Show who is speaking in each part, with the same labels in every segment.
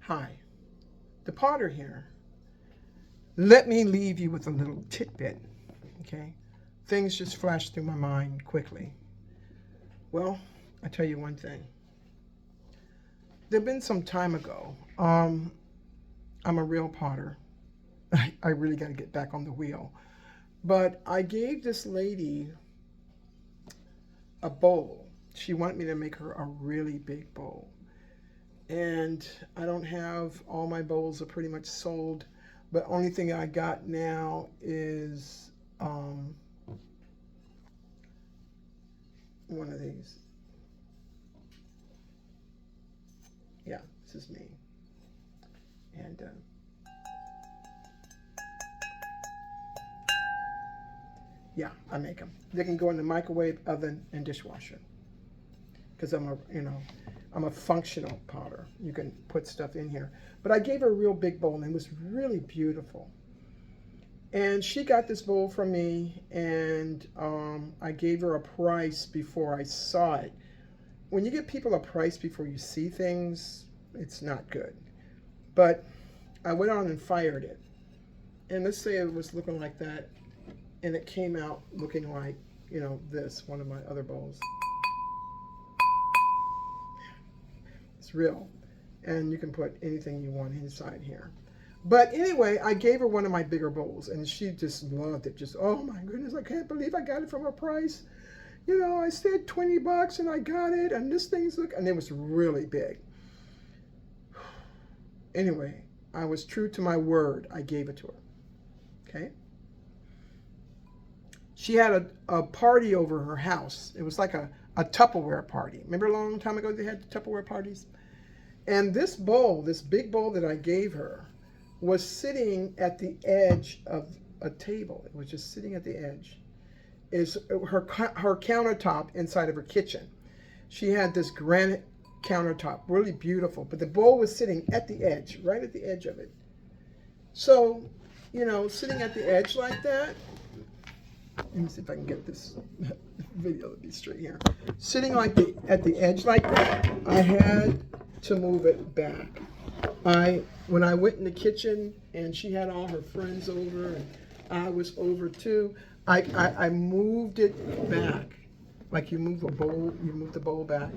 Speaker 1: Hi, the Potter here. Let me leave you with a little tidbit, okay? Things just flashed through my mind quickly. Well, I tell you one thing. There'd been some time ago. I'm a real Potter. I really got to get back on the wheel. But I gave this lady a bowl. She wanted me to make her a really big bowl. And I don't have, all my bowls are pretty much sold. But only thing I got now is one of these. Yeah, this is me. And yeah, I make them. They can go in the microwave, oven, and dishwasher. Because I'm a functional Potter. You can put stuff in here. But I gave her a real big bowl, and it was really beautiful. And she got this bowl from me, and I gave her a price before I saw it. When you give people a price before you see things, it's not good. But I went on and fired it. And let's say it was looking like that, and it came out looking like, this, one of my other bowls. It's real. And you can put anything you want inside here. But anyway, I gave her one of my bigger bowls, and she just loved it. Just, oh my goodness, I can't believe I got it from a price. I said $20 and I got it, and this thing's and it was really big. Anyway, I was true to my word. I gave it to her. Okay? She had a party over her house. It was like a Tupperware party. Remember a long time ago they had Tupperware parties? And this bowl, this big bowl that I gave her, was sitting at the edge of a table. It was just sitting at the edge. Is her countertop inside of her kitchen. She had this granite countertop, really beautiful, but the bowl was sitting at the edge, right at the edge of it. So, sitting at the edge like that. Let me see if I can get this video to be straight here. Sitting at the edge like that, I had to move it back. When I went in the kitchen and she had all her friends over and I was over too, I moved it back. Like you move a bowl, you move the bowl back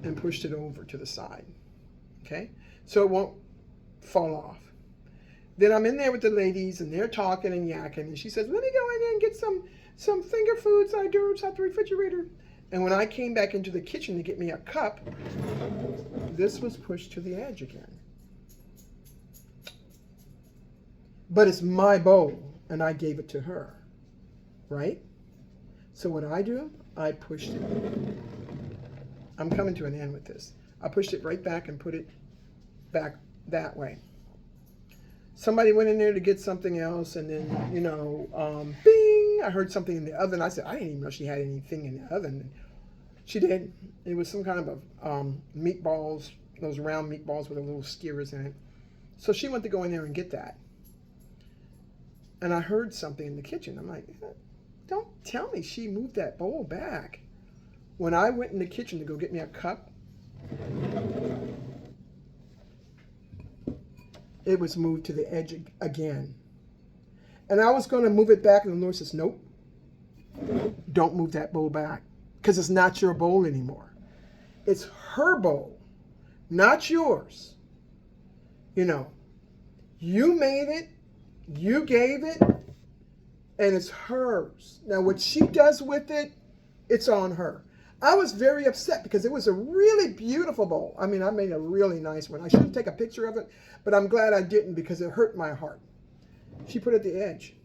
Speaker 1: and pushed it over to the side. Okay? So it won't fall off. Then I'm in there with the ladies and they're talking and yakking, and she says, let me go in there and get some finger foods I do out the refrigerator. And when I came back into the kitchen to get me a cup, this was pushed to the edge again. But it's my bowl, and I gave it to her, right? So what I do, I pushed it. I'm coming to an end with this. I pushed it right back and put it back that way. Somebody went in there to get something else, and then, bing, I heard something in the oven. I said, I didn't even know she had anything in the oven. She did. It was some kind of meatballs, those round meatballs with the little skewers in it. So she went to go in there and get that. And I heard something in the kitchen. I'm like, don't tell me she moved that bowl back. When I went in the kitchen to go get me a cup, it was moved to the edge again. And I was going to move it back, and the Lord says, nope, don't move that bowl back, because it's not your bowl anymore. It's her bowl, not yours. You made it, you gave it, and it's hers. Now, what she does with it, it's on her. I was very upset because it was a really beautiful bowl. I mean, I made a really nice one. I should take a picture of it, but I'm glad I didn't because it hurt my heart. She put it at the edge.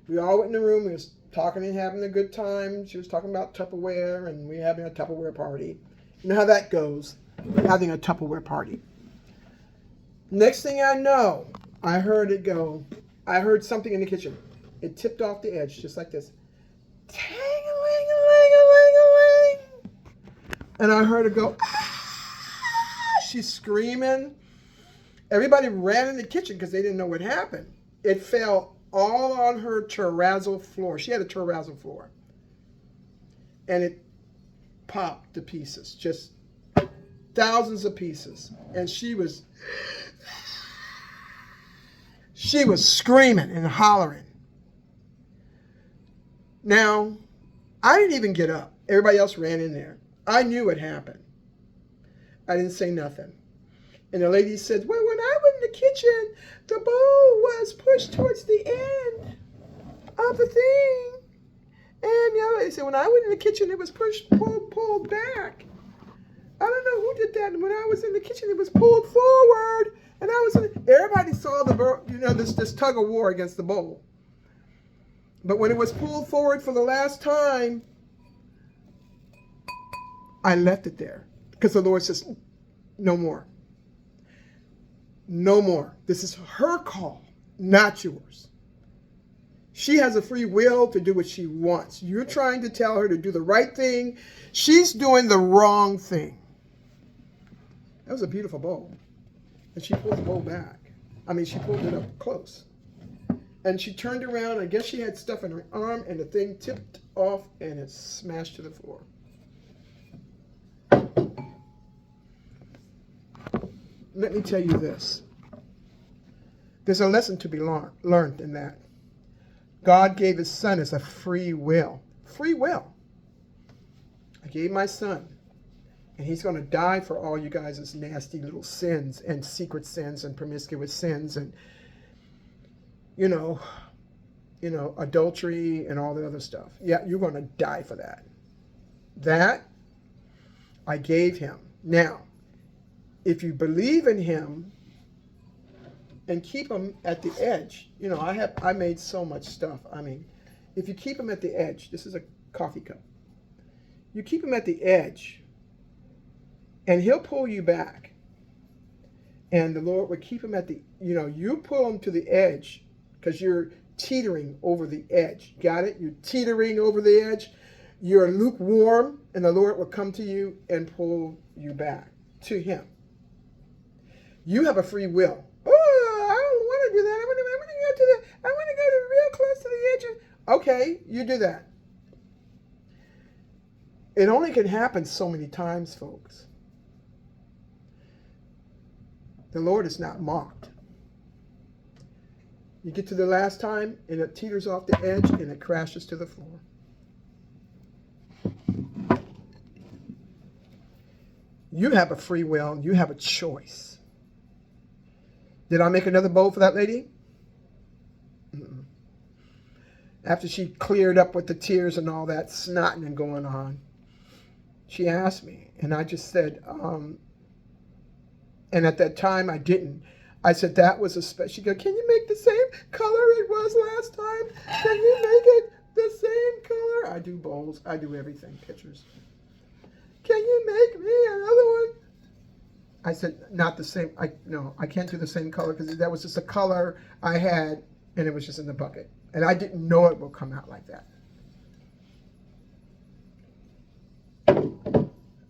Speaker 1: We all went in the room. We was talking and having a good time. She was talking about Tupperware, and we were having a Tupperware party. You know how that goes, having a Tupperware party. Next thing I know, I heard it go. I heard something in the kitchen. It tipped off the edge, just like this. And I heard her go, ah! She's screaming. Everybody ran in the kitchen because they didn't know what happened. It fell all on her terrazzo floor. She had a terrazzo floor. And it popped to pieces. Just thousands of pieces. And she was screaming and hollering. Now, I didn't even get up. Everybody else ran in there. I knew what happened. I didn't say nothing. And the lady said, well, when I went in the kitchen, the bowl was pushed towards the end of the thing. And the other lady said, when I went in the kitchen, it was pulled back. I don't know who did that. And when I was in the kitchen, it was pulled forward. And I was everybody saw this tug of war against the bowl. But when it was pulled forward for the last time, I left it there. Because the Lord says, no more. No more. This is her call, not yours. She has a free will to do what she wants. You're trying to tell her to do the right thing. She's doing the wrong thing. That was a beautiful bowl. And she pulled the bowl back. I mean, she pulled it up close. And she turned around. I guess she had stuff in her arm, and the thing tipped off, and it smashed to the floor. Let me tell you this. There's a lesson to be learned in that. God gave his son as a free will. Free will. I gave my son. And he's going to die for all you guys' nasty little sins and secret sins and promiscuous sins and, adultery and all the other stuff. Yeah, you're going to die for that. That I gave him. Now, if you believe in him and keep him at the edge, I made so much stuff. I mean, if you keep him at the edge, this is a coffee cup. You keep him at the edge, and he'll pull you back. And the Lord would keep him at the, you pull him to the edge because you're teetering over the edge. Got it? You're teetering over the edge. You're lukewarm, and the Lord will come to you and pull you back to him. You have a free will. Oh, I don't want to do that. I want to go to the. I want to go real close to the edge. Okay, you do that. It only can happen so many times, folks. The Lord is not mocked. You get to the last time, and it teeters off the edge, and it crashes to the floor. You have a free will. You have a choice. Did I make another bowl for that lady? Mm-mm. After she cleared up with the tears and all that snotting and going on, she asked me, and I just said, and at that time I didn't. I said, that was a special. She goes, can you make the same color it was last time? Can you make it the same color? I do bowls. I do everything, pictures. Can you make me another one? I said, not the same. No, I can't do the same color because that was just a color I had, and it was just in the bucket. And I didn't know it would come out like that.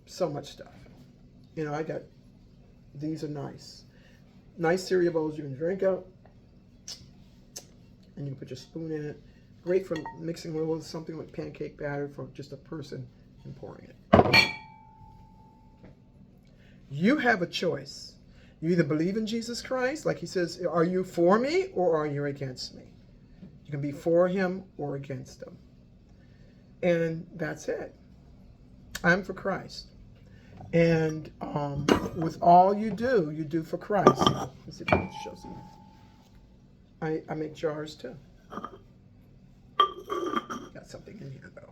Speaker 1: So much stuff. I got, these are nice. Nice cereal bowls you can drink out. And you can put your spoon in it. Great for mixing with something like pancake batter for just a person and pouring it. You have a choice. You either believe in Jesus Christ, like he says, are you for me or are you against me? You can be for him or against him. And that's it. I'm for Christ. And with all you do for Christ. Let's see if I can show some. I make jars too. Got something in here though.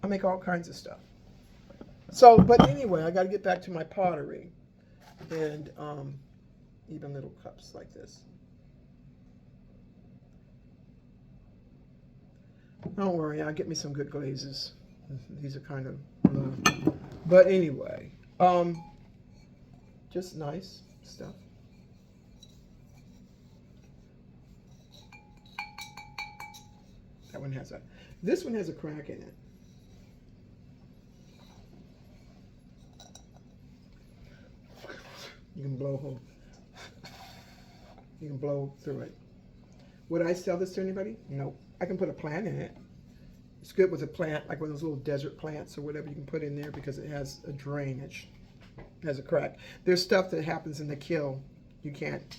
Speaker 1: I make all kinds of stuff. So, but anyway, I got to get back to my pottery. And even little cups like this. Don't worry, I'll get me some good glazes. These are kind of low. But anyway, just nice stuff. That one has a, this one has a crack in it. You can blow hole. You can blow through it. Would I sell this to anybody? Nope. I can put a plant in it. It's good with a plant, like one of those little desert plants or whatever you can put in there because it has a drainage. has a crack. There's stuff that happens in the kill you can't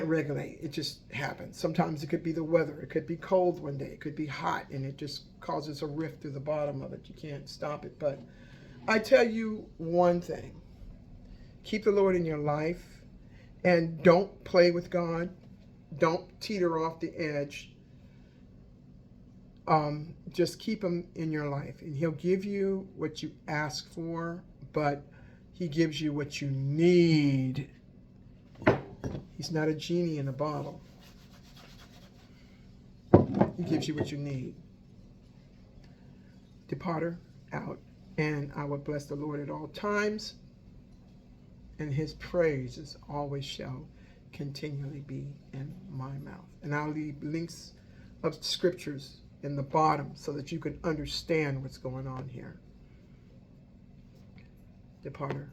Speaker 1: regulate. It just happens. Sometimes it could be the weather. It could be cold one day. It could be hot, and it just causes a rift through the bottom of it. You can't stop it. But I tell you one thing. Keep the Lord in your life, and don't play with God. Don't teeter off the edge. Just keep him in your life, and he'll give you what you ask for, but he gives you what you need. He's not a genie in a bottle. He gives you what you need. Departer out, and I will bless the Lord at all times, and his praises always shall continually be in my mouth. And I'll leave links of scriptures in the bottom so that you can understand what's going on here. Departer